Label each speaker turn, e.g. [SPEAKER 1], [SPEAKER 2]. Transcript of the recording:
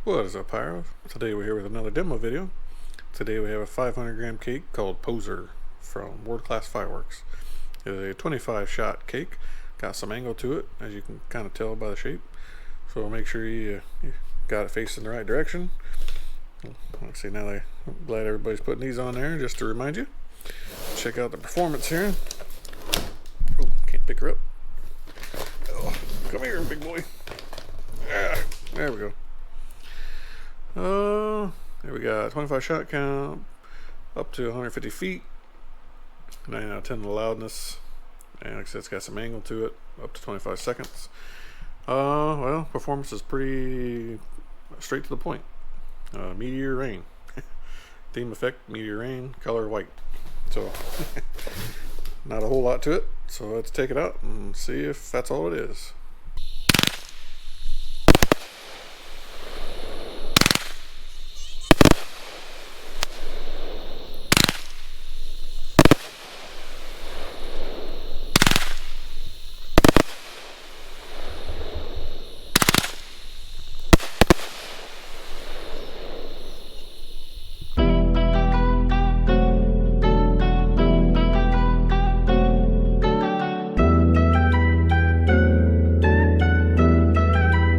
[SPEAKER 1] What is up, Pyros? Today we're here with another demo video. Today we have a 500 gram cake called Poser from World Class Fireworks. It's a 25 shot cake. Got some angle to it, as you can kind of tell by the shape. So make sure you got it facing the right direction. Let's see, now I'm glad everybody's putting these on there just to remind you. Check out the performance here. Oh, can't pick her up. Oh, come here, big boy. There we go. There we got 25 shot count, up to 150 feet, 9 out of 10 the loudness, and like I said, it's got some angle to it, up to 25 seconds. Well, performance is pretty straight to the point. Meteor rain. Theme effect, meteor rain, color white. So, not a whole lot to it, so let's take it out and see if that's all it is.